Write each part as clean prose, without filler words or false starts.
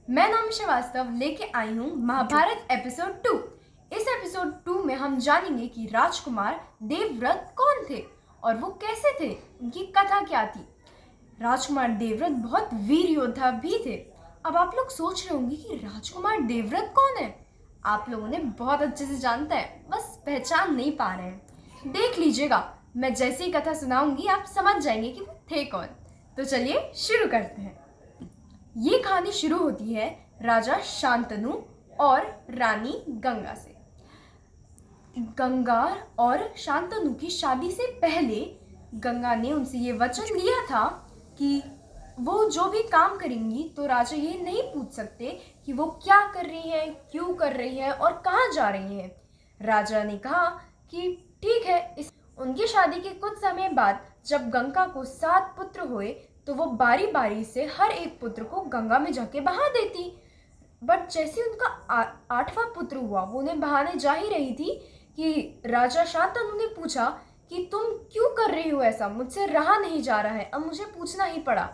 मैं नाम श्रीवास्तव लेके आई हूँ महाभारत एपिसोड 2। इस एपिसोड 2 में हम जानेंगे कि राजकुमार देवव्रत कौन थे और वो कैसे थे, उनकी कथा क्या थी। राजकुमार देवव्रत बहुत वीर योद्धा भी थे। अब आप लोग सोच रहे होंगे कि राजकुमार देवव्रत कौन है। आप लोगों ने बहुत अच्छे से जानता है, बस पहचान नहीं पा रहे हैं। देख लीजिएगा, मैं जैसे ही कथा सुनाऊंगी आप समझ जाएंगे कि वो थे कौन। तो चलिए शुरू करते हैं। ये कहानी शुरू होती है राजा शांतनु और रानी गंगा से। गंगा और शांतनु की शादी से पहले गंगा ने उनसे ये वचन लिया था कि वो जो भी काम करेंगी तो राजा ये नहीं पूछ सकते कि वो क्या कर रही है, क्यों कर रही है और कहाँ जा रही है। राजा ने कहा कि ठीक है। उनकी शादी के कुछ समय बाद जब गंगा को 7 पुत्र हुए तो वो बारी बारी से हर एक पुत्र को गंगा में जाके बहा देती। बट जैसे उनका 8वां पुत्र हुआ, वो उन्हें बहाने जा ही रही थी कि राजा शांतनु ने पूछा कि तुम क्यों कर रही हो ऐसा, मुझसे रहा नहीं जा रहा है, अब मुझे पूछना ही पड़ा।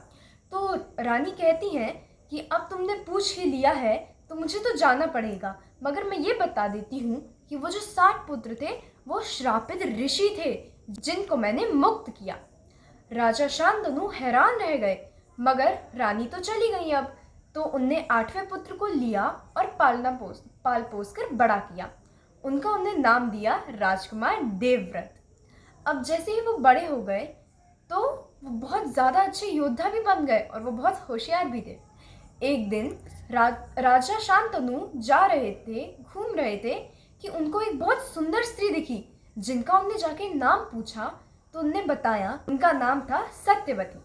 तो रानी कहती हैं कि अब तुमने पूछ ही लिया है तो मुझे तो जाना पड़ेगा, मगर मैं ये बता देती हूँ कि वो जो 7 पुत्र थे वो श्रापित ऋषि थे जिनको मैंने मुक्त किया। राजा शांतनु हैरान रह गए, मगर रानी तो चली गई। अब तो उनने 8वें पुत्र को लिया और पाल पोस कर बड़ा किया। उनका उन्हें नाम दिया राजकुमार देवव्रत। अब जैसे ही वो बड़े हो गए तो वो बहुत ज़्यादा अच्छे योद्धा भी बन गए और वो बहुत होशियार भी थे। एक दिन राजा शांतनु जा रहे थे, घूम रहे थे कि उनको एक बहुत सुंदर स्त्री दिखी जिनका उनने जाके नाम पूछा तो उनने बताया उनका नाम था सत्यवती।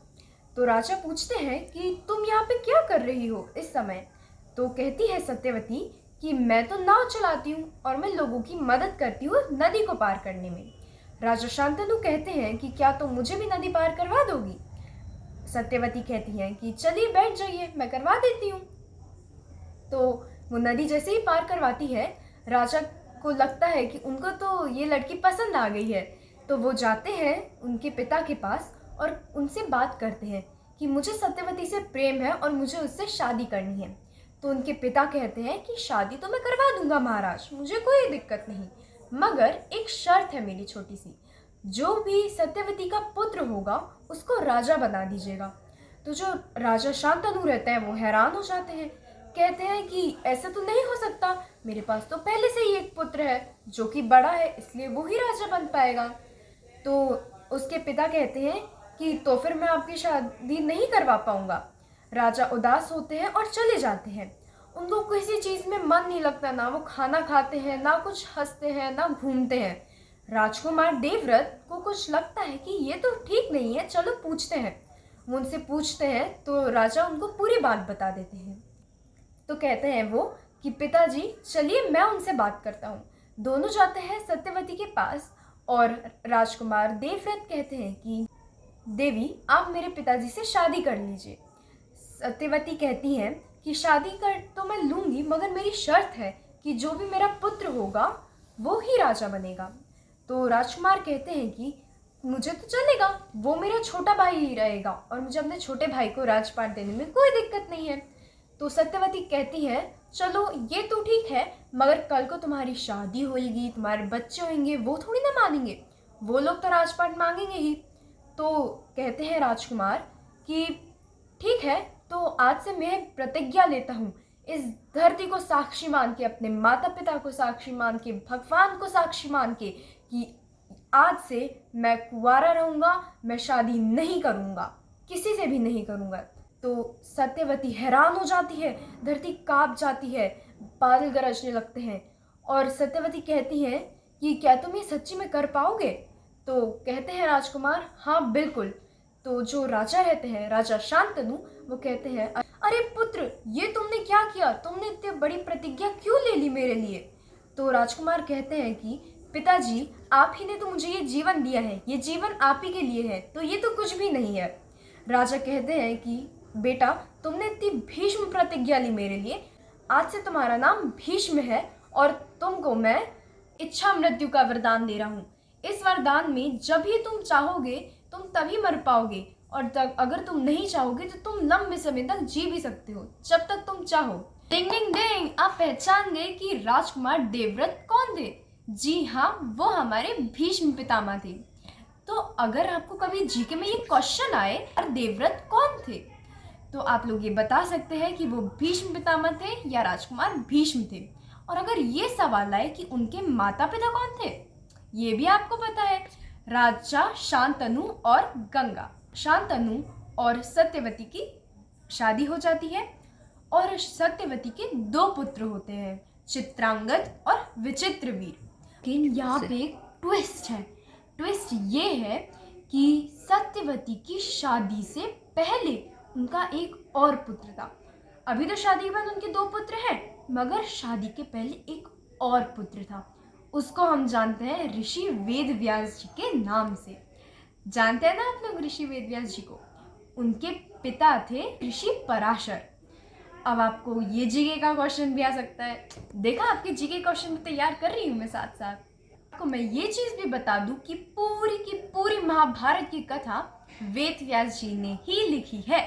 तो राजा पूछते हैं कि तुम यहाँ पे क्या कर रही हो इस समय। तो कहती है सत्यवती कि मैं तो नाव चलाती हूँ और मैं लोगों की मदद करती हूँ नदी को पार करने में। राजा शांतनु कहते हैं कि क्या तुम मुझे भी नदी पार करवा दोगी। सत्यवती कहती हैं कि चलिए बैठ जाइए, मैं करवा देती हूँ। तो वो नदी जैसे ही पार करवाती है, राजा को लगता है कि उनको तो ये लड़की पसंद आ गई है। तो वो जाते हैं उनके पिता के पास और उनसे बात करते हैं कि मुझे सत्यवती से प्रेम है और मुझे उससे शादी करनी है। तो उनके पिता कहते हैं कि शादी तो मैं करवा दूंगा महाराज, मुझे कोई दिक्कत नहीं, मगर एक शर्त है मेरी छोटी सी, जो भी सत्यवती का पुत्र होगा उसको राजा बना दीजिएगा। तो जो राजा शांतनु रहते हैं वो हैरान हो जाते हैं, कहते हैं कि ऐसा तो नहीं हो सकता, मेरे पास तो पहले से ही एक पुत्र है जो कि बड़ा है, इसलिए वो ही राजा बन पाएगा। तो उसके पिता कहते हैं कि तो फिर मैं आपकी शादी नहीं करवा पाऊंगा। राजा उदास होते हैं और चले जाते हैं। उनको किसी चीज़ में मन नहीं लगता, ना वो खाना खाते हैं, ना कुछ हंसते हैं, ना घूमते हैं। राजकुमार देवव्रत को कुछ लगता है कि ये तो ठीक नहीं है, चलो पूछते हैं। वो उनसे पूछते हैं तो राजा उनको पूरी बात बता देते हैं। तो कहते हैं वो कि पिताजी चलिए मैं उनसे बात करता हूँ। दोनों जाते हैं सत्यवती के पास और राजकुमार देवव्रत कहते हैं कि देवी आप मेरे पिताजी से शादी कर लीजिए। सत्यवती कहती हैं कि शादी कर तो मैं लूँगी, मगर मेरी शर्त है कि जो भी मेरा पुत्र होगा वो ही राजा बनेगा। तो राजकुमार कहते हैं कि मुझे तो चलेगा, वो मेरा छोटा भाई ही रहेगा और मुझे अपने छोटे भाई को राजपाट देने में कोई दिक्कत नहीं है। तो सत्यवती कहती है चलो ये तो ठीक है, मगर कल को तुम्हारी शादी होगी, तुम्हारे बच्चे होंगे, वो थोड़ी ना मानेंगे, वो लोग तो राजपाट मांगेंगे ही। तो कहते हैं राजकुमार कि ठीक है, तो आज से मैं प्रतिज्ञा लेता हूँ, इस धरती को साक्षी मान के, अपने माता पिता को साक्षी मान के, भगवान को साक्षी मान के कि आज से मैं कुंवारा रहूँगा, मैं शादी नहीं करूँगा, किसी से भी नहीं करूँगा। तो सत्यवती हैरान हो जाती है, धरती कांप जाती है, बादल गरजने लगते हैं और सत्यवती कहती हैं कि क्या तुम ये सच्ची में कर पाओगे। तो कहते हैं राजकुमार हाँ बिल्कुल। तो जो राजा रहते हैं, राजा शांतनु, वो कहते हैं अरे पुत्र ये तुमने क्या किया, तुमने इतनी बड़ी प्रतिज्ञा क्यों ले ली मेरे लिए। तो राजकुमार कहते हैं कि पिताजी आप ही ने तो मुझे ये जीवन दिया है, ये जीवन आप ही के लिए है, तो ये तो कुछ भी नहीं है। राजा कहते हैं कि बेटा तुमने इतनी भीष्म प्रतिज्ञा ली मेरे लिए, आज से तुम्हारा नाम भीष्म है और तुमको मैं इच्छा मृत्यु का वरदान दे रहा हूँ। इस वरदान में जब भी तुम चाहोगे तुम तभी मर पाओगे, और तब अगर तुम नहीं चाहोगे तो तुम लंबे समय तक जी भी सकते हो, जब तक तुम चाहो। डिंग डिंग डिंग, आप पहचान गए कि राजकुमार देवव्रत कौन थे? जी हाँ, वो हमारे भीष्म पितामह थे। तो अगर आपको कभी जीके में ये क्वेश्चन आए और देवव्रत कौन थे, तो आप लोग ये बता सकते हैं कि वो भीष्म पितामह थे या राजकुमार भीष्म थे। और अगर ये सवाल आए कि उनके माता पिता कौन थे, ये भी आपको पता है, राजा शांतनु और गंगा। शांतनु और सत्यवती की शादी हो जाती है और सत्यवती के 2 पुत्र होते हैं, चित्रांगद और विचित्रवीर। लेकिन यहाँ पे एक ट्विस्ट है। ट्विस्ट ये है कि सत्यवती की शादी से पहले उनका एक और पुत्र था। अभी तो शादी के बाद उनके 2 पुत्र हैं, मगर शादी के पहले एक और पुत्र था। उसको हम जानते हैं ऋषि वेदव्यास जी के नाम से। जानते हैं ना आप लोग ऋषि वेदव्यास जी को? उनके पिता थे ऋषि पराशर। अब आपको ये जीके का क्वेश्चन भी आ सकता है। देखा, आपके जीके क्वेश्चन भी तैयार कर रही हूँ मैं साथ साथ। आपको मैं ये चीज़ भी बता दूँ कि पूरी की पूरी महाभारत की कथा वेदव्यास जी ने ही लिखी है।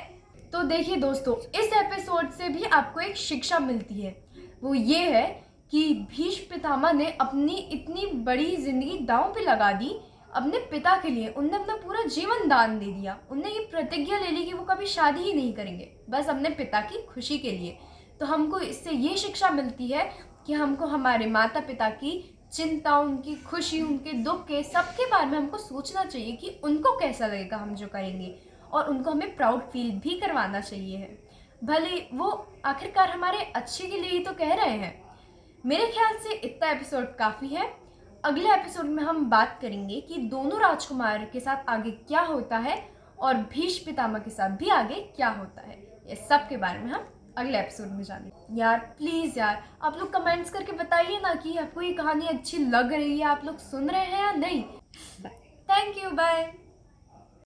तो देखिए दोस्तों, इस एपिसोड से भी आपको एक शिक्षा मिलती है। वो ये है कि भीष्म पितामह ने अपनी इतनी बड़ी जिंदगी दांव पे लगा दी अपने पिता के लिए। उनने अपना पूरा जीवन दान दे दिया। उनने ये प्रतिज्ञा ले ली कि वो कभी शादी ही नहीं करेंगे, बस अपने पिता की खुशी के लिए। तो हमको इससे ये शिक्षा मिलती है कि हमको हमारे माता पिता की चिंता, उनकी खुशी, उनके दुख के सबके बारे में हमको सोचना चाहिए कि उनको कैसा लगेगा हम जो करेंगे, और उनको हमें प्राउड फील भी करवाना चाहिए है। भले वो आखिरकार हमारे अच्छे के लिए ही तो कह रहे हैं। मेरे ख्याल से इतना एपिसोड काफ़ी है। अगले एपिसोड में हम बात करेंगे कि दोनों राजकुमार के साथ आगे क्या होता है और भीष्म पितामह के साथ भी आगे क्या होता है। ये सब के बारे में हम अगले एपिसोड में जानेंगे। यार प्लीज़ यार, आप लोग कमेंट्स करके बताइए ना कि आपको ये कहानी अच्छी लग रही है, आप लोग सुन रहे हैं या नहीं। Thank you, bye.